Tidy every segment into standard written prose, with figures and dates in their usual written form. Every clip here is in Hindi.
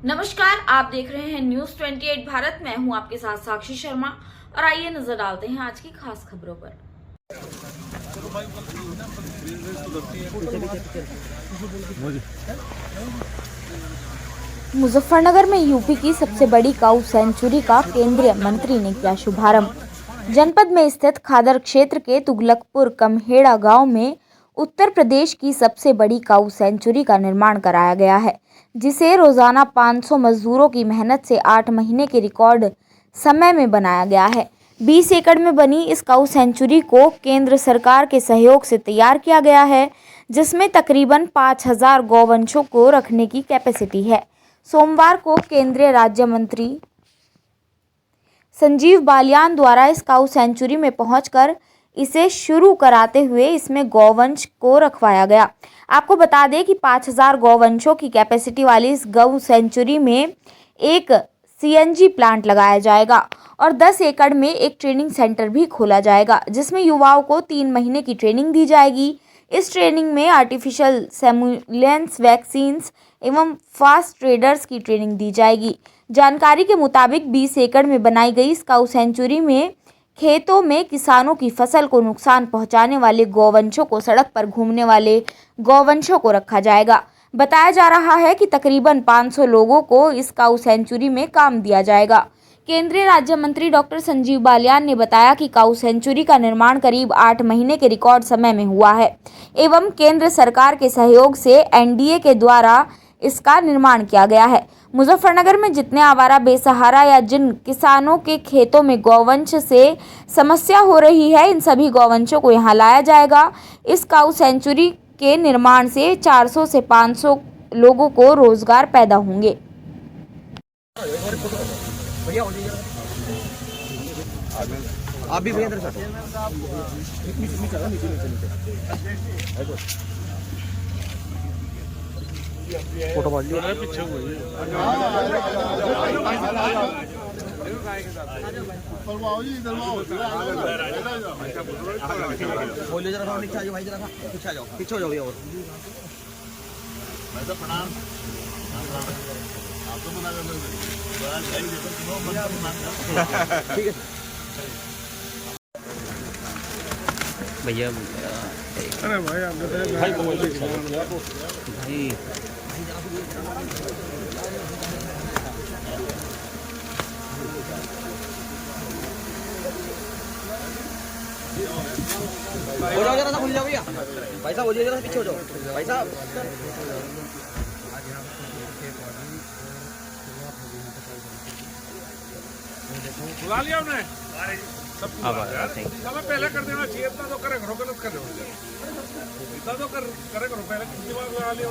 नमस्कार, आप देख रहे हैं न्यूज 28 भारत। मैं हूं आपके साथ साक्षी शर्मा और आइए नजर डालते हैं आज की खास खबरों पर। मुजफ्फरनगर में यूपी की सबसे बड़ी काऊ सेंचुरी का केंद्रीय मंत्री ने किया शुभारंभ। जनपद में स्थित खादर क्षेत्र के तुगलकपुर कमहेड़ा गांव में उत्तर प्रदेश की सबसे बड़ी काऊ सेंचुरी का निर्माण कराया गया है, जिसे रोजाना 500 मजदूरों की मेहनत से 8 महीने के रिकॉर्ड समय में बनाया गया है। 20 एकड़ में बनी इस काऊ सेंचुरी को केंद्र सरकार के सहयोग से तैयार किया गया है, जिसमें तकरीबन 5000 गौवंशों को रखने की कैपेसिटी है। सोमवार को केंद्रीय राज्य मंत्री संजीव बालियान द्वारा इस काऊ सेंचुरी में पहुंचकर इसे शुरू कराते हुए इसमें गौवंश को रखवाया गया। आपको बता दें कि 5000 गौवंशों की कैपेसिटी वाली इस गौ सेंचुरी में एक सीएनजी प्लांट लगाया जाएगा और 10 एकड़ में एक ट्रेनिंग सेंटर भी खोला जाएगा, जिसमें युवाओं को 3 महीने की ट्रेनिंग दी जाएगी। इस ट्रेनिंग में आर्टिफिशियल सेमुलेंस वैक्सीन्स एवं फास्ट ट्रेडर्स की ट्रेनिंग दी जाएगी। जानकारी के मुताबिक 20 एकड़ में बनाई गई इस काऊ सेंचुरी में खेतों में किसानों की फसल को नुकसान पहुंचाने वाले गौवंशों को, सड़क पर घूमने वाले गौवंशों को रखा जाएगा। बताया जा रहा है कि तकरीबन 500 लोगों को इस काऊ सेंचुरी में काम दिया जाएगा। केंद्रीय राज्य मंत्री डॉक्टर संजीव बालियान ने बताया कि काऊ सेंचुरी का निर्माण करीब 8 महीने के रिकॉर्ड समय में हुआ है एवं केंद्र सरकार के सहयोग से एनडीए के द्वारा इसका निर्माण किया गया है। मुजफ्फरनगर में जितने आवारा बेसहारा या जिन किसानों के खेतों में गौवंश से समस्या हो रही है, इन सभी गौवंशों को यहां लाया जाएगा। इस काऊ सेंचुरी के निर्माण से 400 से 500 लोगों को रोजगार पैदा होंगे। आप भी भैया सर फोटो बांध लियो पीछे बोलिए जरा नीचे आ जाओ भाई, जरा पीछे आ जाओ, पीछे हो जाओ भैया। और मैं तो प्रणाम आपको मना कर ठीक है भैया। अरे भाई आप बताइए भाई हो जाओ जरा सा, खुल जाओ भैया। भाई साहब हो जाइए, जरा पीछे हो जाओ भाई साहब। बुला लिया उन्हें सब पहले कर देना चाहिए। इतना तो करे करो, गलत कर रहे हो, इतना तो करे करो पहले। कितनी बार बुला लिया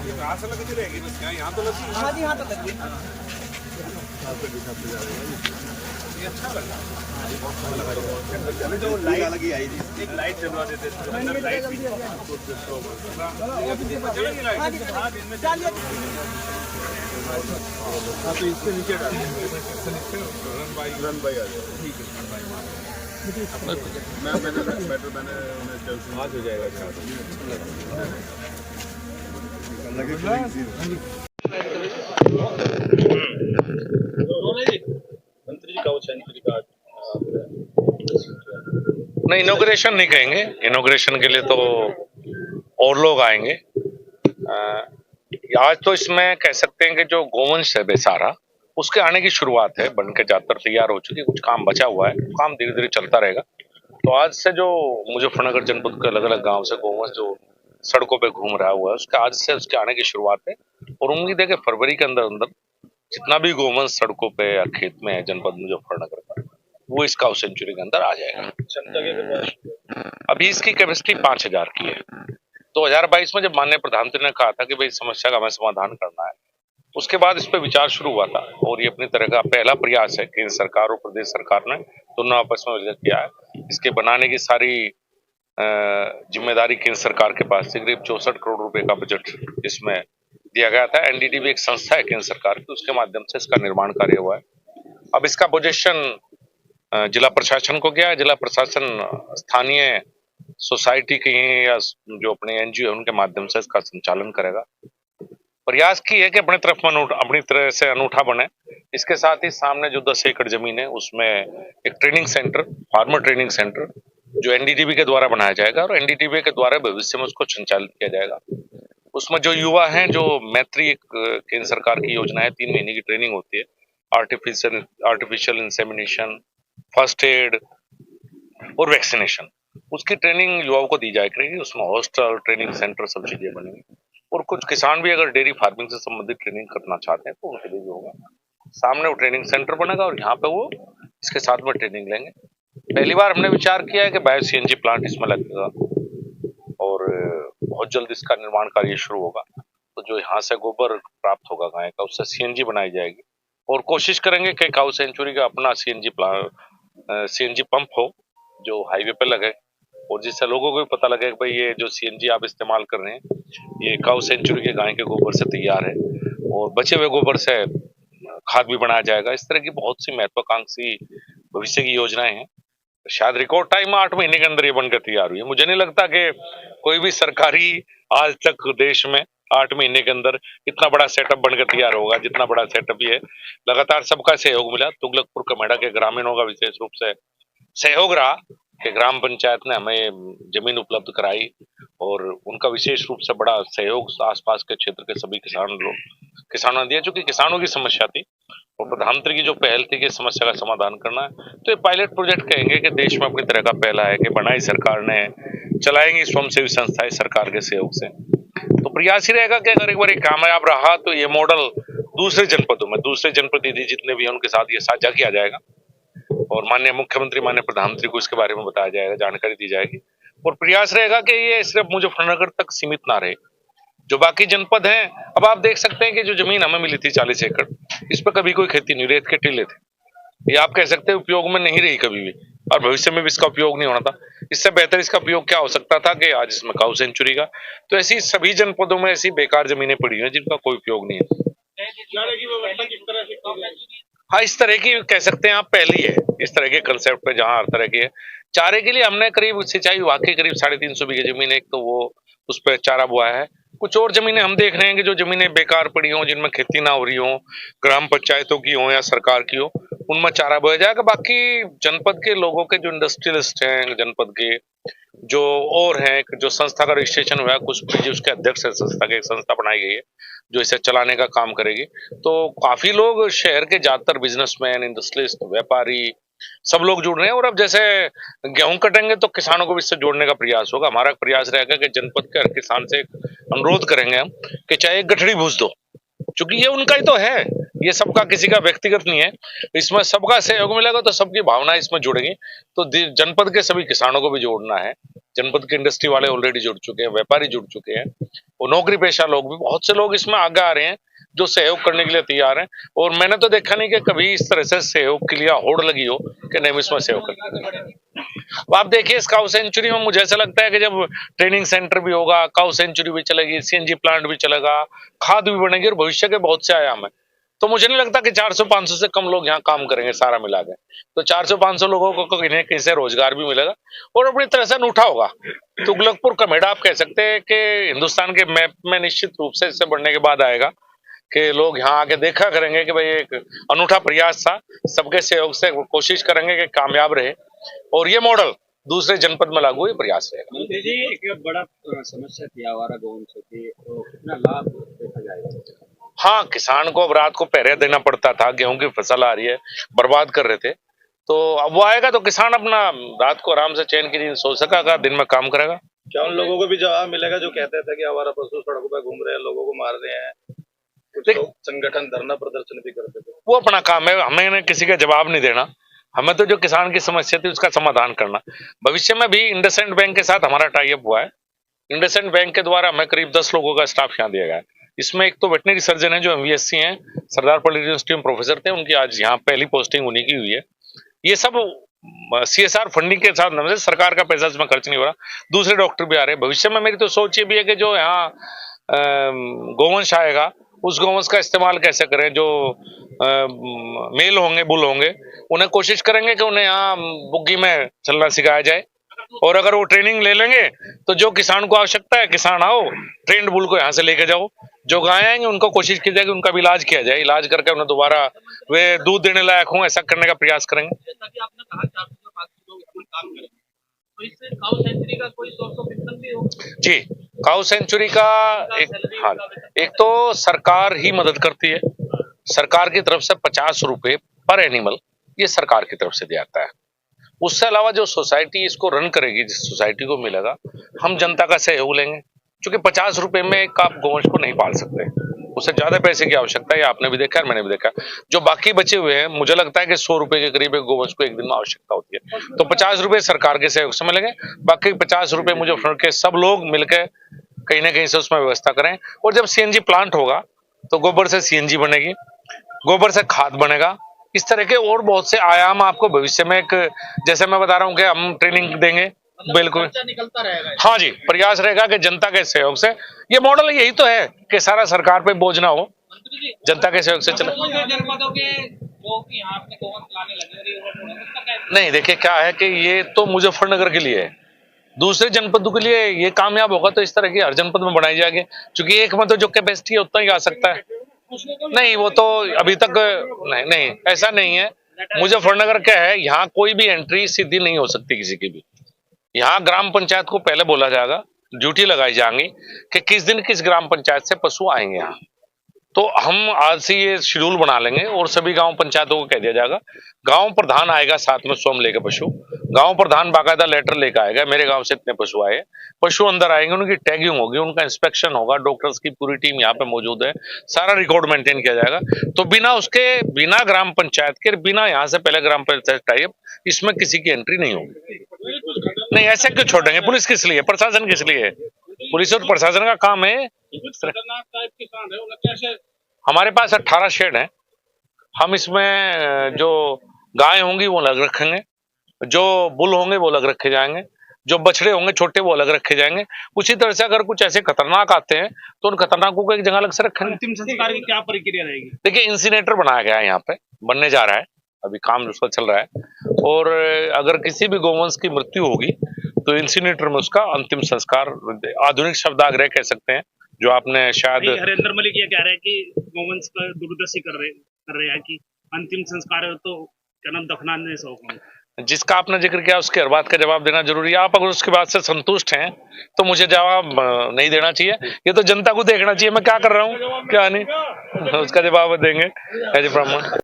कहाँ से लगी रहेगी? यहाँ तो लगी, यहाँ तो लगी। ये अच्छा लगा, जो लाइट लगी आई थी, एक लाइट जलवा देते थे अंदर, लाइट भी चलेगी लाइट। हाँ दिन में हाँ तो इसके नीचे रन बाई आ जाए। ठीक है मैंने आज हो जाएगा। मंत्री जी काऊ सेंचुरी का नहीं, इनॉग्रेशन नहीं कहेंगे। इनॉग्रेशन के लिए तो और लोग आएंगे। आज तो इसमें कह सकते हैं कि जो गोवंश है बेसारा, उसके आने की शुरुआत है। बन के ज्यादातर तैयार हो चुकी है, कुछ काम बचा हुआ है, काम धीरे धीरे चलता रहेगा। तो आज से जो मुजफ्फरनगर जनपद के अलग अलग गांव से गोवंश जो सड़कों पे घूम रहा हुआ है, उसके आज से उसके आने की शुरुआत है। और उम्मीद है कि फरवरी के अंदर अंदर जितना भी गोवंश सड़कों पे या खेत में है जनपद मुजफ्फरनगर का, वो इस काऊ सेंचुरी के अंदर आ जाएगा। अभी इसकी कैपेसिटी 5000 की है। 2022 में जब माननीय प्रधानमंत्री ने कहा था कि भाई समस्या का हमें समाधान करना है, उसके बाद इस पे विचार शुरू हुआ था। और ये अपनी तरह का पहला प्रयास है। केंद्र सरकार और प्रदेश सरकार ने दोनों आपस में मिलकर किया है। इसके बनाने की सारी जिम्मेदारी केंद्र सरकार के पास थी। करीब 64 करोड़ रुपए का बजट इसमें दिया गया था। एनडीडीबी एक संस्था है केंद्र सरकार की, उसके माध्यम से इसका निर्माण कार्य हुआ है। अब इसका पोजीशन जिला प्रशासन को क्या है, जिला प्रशासन स्थानीय सोसाइटी के या जो अपने एनजीओ है उनके माध्यम से इसका संचालन करेगा। प्रयास की है कि अपनी तरह से अनूठा बने। इसके साथ ही सामने जो 10 एकड़ जमीन है उसमें एक training centre, farmer training centre जो एनडीडीबी के द्वारा बनाया जाएगा और एनडीडीबी के द्वारा भविष्य में उसको संचालित किया जाएगा। उसमें जो युवा हैं, जो मैत्री एक केंद्र सरकार की योजना है, 3 महीने की ट्रेनिंग होती है, आर्टिफिशियल इंसेमिनेशन, फर्स्ट एड और वैक्सीनेशन, उसकी ट्रेनिंग युवाओं को दी जाए करेगी। उसमें हॉस्टल, ट्रेनिंग सेंटर, सब चीजें बनेंगी। और कुछ किसान भी अगर डेयरी फार्मिंग से संबंधित ट्रेनिंग करना चाहते हैं तो उनके लिए भी होगा। सामने वो ट्रेनिंग सेंटर बनेगा और यहाँ पे वो इसके साथ में ट्रेनिंग लेंगे। पहली बार हमने विचार किया है कि बायो सीएनजी प्लांट इसमें लगेगा और बहुत जल्द इसका निर्माण कार्य शुरू होगा। तो जो यहाँ से गोबर प्राप्त होगा गाय का, उससे सीएनजी बनाई जाएगी और कोशिश करेंगे कि काऊ सेंचुरी का अपना सीएनजी पंप हो जो हाईवे पे लगे और जिससे लोगों को भी पता लगे कि भाई ये जो सीएनजी आप इस्तेमाल कर रहे हैं ये काऊ सेंचुरी के गाय के गोबर से तैयार है और बचे हुए गोबर से खाद भी बनाया जाएगा। इस तरह की बहुत सी महत्वाकांक्षी भविष्य की योजनाएं हैं। शायद रिकॉर्ड टाइम में 8 महीने के अंदर ये बनकर तैयार हुई है। मुझे नहीं लगता कि कोई भी सरकारी आज तक देश में 8 महीने के अंदर इतना बड़ा सेटअप बनकर तैयार होगा जितना बड़ा सेटअप ये है। लगातार सबका सहयोग मिला। तुगलकपुर कमेड़ा के ग्रामीणों का विशेष रूप से सहयोग रहा कि ग्राम पंचायत ने हमें जमीन उपलब्ध कराई और उनका विशेष रूप से बड़ा सहयोग आसपास के क्षेत्र के सभी किसानों ने दिया। चूंकि किसानों की समस्या थी और प्रधानमंत्री की जो पहल थी कि समस्या का समाधान करना है, तो ये पायलट प्रोजेक्ट कहेंगे कि देश में अपनी तरह का पहला है कि बनाई सरकार ने, चलाएंगी स्वयंसेवी संस्थाएं सरकार के सहयोग से। तो प्रयास ही रहेगा कि अगर एक बार कामयाब रहा तो ये मॉडल दूसरे जनपदों में, दूसरे जनप्रतिनिधि जितने भी हैं उनके साथ ये साझा किया जाएगा और माननीय मुख्यमंत्री, माननीय प्रधानमंत्री को इसके बारे में बताया जाएगा, जानकारी दी जाएगी। और प्रयास रहेगा कि ये सिर्फ मुजफ्फरनगर तक सीमित ना रहे, जो बाकी जनपद हैं। अब आप देख सकते हैं कि जो जमीन हमें मिली थी 40 एकड़, इस पर कभी कोई खेती नहीं, रेत के टीले थे। ये आप कह सकते हैं उपयोग में नहीं रही कभी भी और भविष्य में भी इसका उपयोग नहीं होना था। इससे बेहतर इसका उपयोग क्या हो सकता था कि आज इसमें काऊ सेंचुरी का। तो ऐसी सभी जनपदों में ऐसी बेकार जमीनें पड़ी हैं जिनका कोई उपयोग नहीं है। हाँ, इस तरह की कह सकते हैं आप पहली है इस तरह के कंसेप्ट पे, जहाँ हर तरह की है। चारे के लिए हमने करीब सिंचाई विभाग की करीब 350 बीघे जमीन है, एक तो वो उस पर चारा बोया है। कुछ और जमीनें हम देख रहे हैं कि जो जमीनें बेकार पड़ी हों, जिनमें खेती ना हो रही हो, ग्राम पंचायतों की हो या सरकार की हो, उनमें चारा बोया जाएगा। बाकी जनपद के लोगों के जो इंडस्ट्रियलिस्ट हैं, जनपद के जो और हैं, जो संस्था का रजिस्ट्रेशन हुआ है, कुछ जो उसके अध्यक्ष है संस्था के, एक संस्था बनाई गई है जो इसे चलाने का काम करेगी। तो काफी लोग शहर के ज्यादातर बिजनेसमैन, इंडस्ट्रियलिस्ट, व्यापारी सब लोग जुड़ रहे हैं। और अब जैसे गेहूं कटेंगे तो किसानों को भी इससे जोड़ने का प्रयास होगा। हमारा प्रयास रहेगा कि जनपद के हर किसान से अनुरोध करेंगे हम कि चाहे एक गठड़ी भूज दो, क्योंकि ये उनका ही तो है, ये सबका किसी का व्यक्तिगत नहीं है। इसमें सबका सहयोग मिलेगा तो सबकी भावना इसमें जुड़ेगी। तो जनपद के सभी किसानों को भी जोड़ना है। जनपद के इंडस्ट्री वाले ऑलरेडी जुड़ चुके हैं, व्यापारी जुड़ चुके हैं और नौकरी पेशा लोग भी, बहुत से लोग इसमें आगे आ रहे हैं जो सहयोग करने के लिए तैयार हैं। और मैंने तो देखा नहीं कि कभी इस तरह से सहयोग के लिए होड़ लगी हो कि नहीं इसमें सहयोग करते। आप देखिए इस काऊ सेंचुरी में मुझे ऐसा लगता है कि जब ट्रेनिंग सेंटर भी होगा, काऊ सेंचुरी भी चलेगी, सीएनजी प्लांट भी चलेगा, खाद भी बनेगी और भविष्य के बहुत से आयाम है। तो मुझे नहीं लगता कि 400-500 से कम लोग यहाँ काम करेंगे सारा मिला के। तो 400-500 लोगों को इन्हें कहीं से रोजगार भी मिलेगा और अपनी तरह से अनूठा होगा। तुगलकपुर कमेड़ा आप कह सकते हैं कि हिंदुस्तान के मैप में निश्चित रूप से इससे बढ़ने के बाद आएगा कि लोग यहाँ आके देखा करेंगे कि भाई एक अनूठा प्रयास था। सबके सहयोग से कोशिश करेंगे कि कामयाब रहे और ये मॉडल दूसरे जनपद में लागू, ये प्रयास रहेगा। मोदी जी, एक बड़ा समस्या थी आवारा गौवंशों की, तो कितना लाभ देखा जाएगा? हाँ, किसान को अब रात को पहरे देना पड़ता था, गेहूं की फसल आ रही है, बर्बाद कर रहे थे। तो अब वो आएगा तो किसान अपना रात को आराम से चैन की नींद सो सकेगा, दिन में काम करेगा। क्या उन लोगों को भी जवाब मिलेगा जो कहते थे कि आवारा पशु सड़कों पर घूम रहे हैं, लोगों को मार रहे हैं? कुछ लोग संगठन धरना प्रदर्शन भी करते थे। वो अपना काम है, हमें किसी का जवाब नहीं देना। हमें तो जो किसान की समस्या थी उसका समाधान करना। भविष्य में भी इंडसइंड बैंक के साथ हमारा टाई अप हुआ है। इंडसइंड बैंक के द्वारा हमें करीब 10 लोगों का स्टाफ यहाँ दिया गया है। इसमें एक तो वेटनरी सर्जन है जो MVSC हैं, सरदार पटेल यूनिवर्सिटी में प्रोफेसर थे, उनकी आज यहाँ पहली पोस्टिंग उन्हीं की हुई है। ये सब CSR फंडिंग के साथ, सरकार का पैसा इसमें खर्च नहीं हो रहा। दूसरे डॉक्टर भी आ रहे हैं। भविष्य में मेरी तो सोच ये भी है कि जो यहाँ गोवंश आएगा उस गौवंश का इस्तेमाल कैसे करें। जो मेल होंगे, बुल होंगे, उन्हें कोशिश करेंगे कि उन्हें यहाँ बुग्गी में चलना सिखाया जाए, और अगर वो ट्रेनिंग ले लेंगे तो जो किसान को आवश्यकता है, किसान आओ, ट्रेंड बुल को यहाँ से लेके जाओ। जो गाय आएंगे उनको कोशिश की जाएगी उनका भी इलाज किया जाए, इलाज करके उन्हें दोबारा वे दूध देने लायक हों, ऐसा करने का प्रयास करेंगे। जैसा कि आपने कहा 400 लोग इसमें काम करेंगे, तो इससे काऊ सेंचुरी का कोई सोर्स ऑफ इनकम भी हो? जी, काऊ सेंचुरी का एक तो सरकार ही मदद करती है। सरकार की तरफ से 50 रुपए पर एनिमल ये सरकार की तरफ से दिया जाता है। उससे अलावा जो सोसाइटी इसको रन करेगी, जिस सोसाइटी को मिलेगा, हम जनता का सहयोग लेंगे, क्योंकि 50 रुपए में एक आप गौवंश को नहीं पाल सकते, उससे ज्यादा पैसे की आवश्यकता है। आपने भी देखा है, मैंने भी देखा। जो बाकी बचे हुए हैं, मुझे लगता है कि 100 रुपए के करीब एक गौवंश को एक दिन में आवश्यकता होती है, तो 50 रुपए सरकार के सहयोग से मिलेंगे, बाकी 50 रुपए मुजफ्फरनगर के सब लोग मिलकर कहीं ना कहीं से उसमें व्यवस्था करें। और जब सीएनजी प्लांट होगा तो गोबर से सीएनजी बनेगी, गोबर से खाद बनेगा। इस तरह के और बहुत से आयाम आपको भविष्य में, एक जैसे मैं बता रहा हूँ कि हम ट्रेनिंग देंगे, बिल्कुल निकलता रहेगा। हाँ जी, प्रयास रहेगा कि जनता के सहयोग से, ये मॉडल यही तो है कि सारा सरकार पे बोझ ना हो, जनता के सहयोग से चले। जनपदों के लोग यहाँ अपने गौवंश लाने लगे, नहीं, देखिए क्या है कि ये तो मुजफ्फरनगर के लिए है, दूसरे जनपदों के लिए ये कामयाब होगा तो इस तरह की हर जनपद में बनाई जाएगी, क्योंकि एक में तो जो कैपेसिटी है उतना ही आ सकता है। नहीं, वो तो अभी तक नहीं, ऐसा नहीं है। मुजफ्फरनगर क्या है, यहाँ कोई भी एंट्री सीधी नहीं हो सकती किसी की भी। यहाँ ग्राम पंचायत को पहले बोला जाएगा, ड्यूटी लगाई जाएंगी कि किस दिन किस ग्राम पंचायत से पशु आएंगे यहाँ। तो हम आज से ये शेड्यूल बना लेंगे और सभी गांव पंचायतों को कह दिया जाएगा, गांव प्रधान आएगा साथ में स्वयं लेकर पशु, गांव प्रधान बाकायदा लेटर लेकर आएगा, मेरे गांव से इतने पशु आए, पशु अंदर आएंगे, उनकी टैगिंग होगी, उनका इंस्पेक्शन होगा, डॉक्टर्स की पूरी टीम यहाँ पे मौजूद है, सारा रिकॉर्ड मेंटेन किया जाएगा। तो बिना ग्राम पंचायत के, बिना यहाँ से पहले ग्राम पंचायत टाइप, इसमें किसी की एंट्री नहीं होगी। नहीं, ऐसे क्यों छोड़ेंगे? पुलिस किस लिए, प्रशासन किस लिए? पुलिस और प्रशासन का काम है। हमारे पास 18 शेड है, हम इसमें जो गाय होंगी वो अलग रखेंगे, जो बुल होंगे वो अलग रखे जाएंगे, जो बछड़े होंगे छोटे वो अलग रखे जाएंगे। उसी तरह से अगर कुछ ऐसे खतरनाक आते हैं तो उन खतरनाकों को एक जगह अलग से रखेंगे। अंतिम संस्कार की क्या प्रक्रिया रहेगी? देखिए, इंसिनेटर बनाया गया है, यहाँ पे बनने जा रहा है, अभी काम उसका चल रहा है, और अगर किसी भी गौवंश की मृत्यु होगी तो इंसिनेटर में उसका अंतिम संस्कार, आधुनिक शब्दाग्रह कह सकते हैं, जो आपने शायद हरेंद्र मलिक ये कह रहे हैं कि गौवंश का दुर्दशा कर रहे हैं कि अंतिम संस्कार तो क्या नाम दफनाने से होगा। जिसका आपने जिक्र किया उसके हर बात का जवाब देना जरूरी है। आप अगर उसकी बात से संतुष्ट हैं तो मुझे जवाब नहीं देना चाहिए, ये तो जनता को देखना चाहिए मैं क्या कर रहा हूँ क्या नहीं, उसका जवाब देंगे एज ए ब्राह्मण।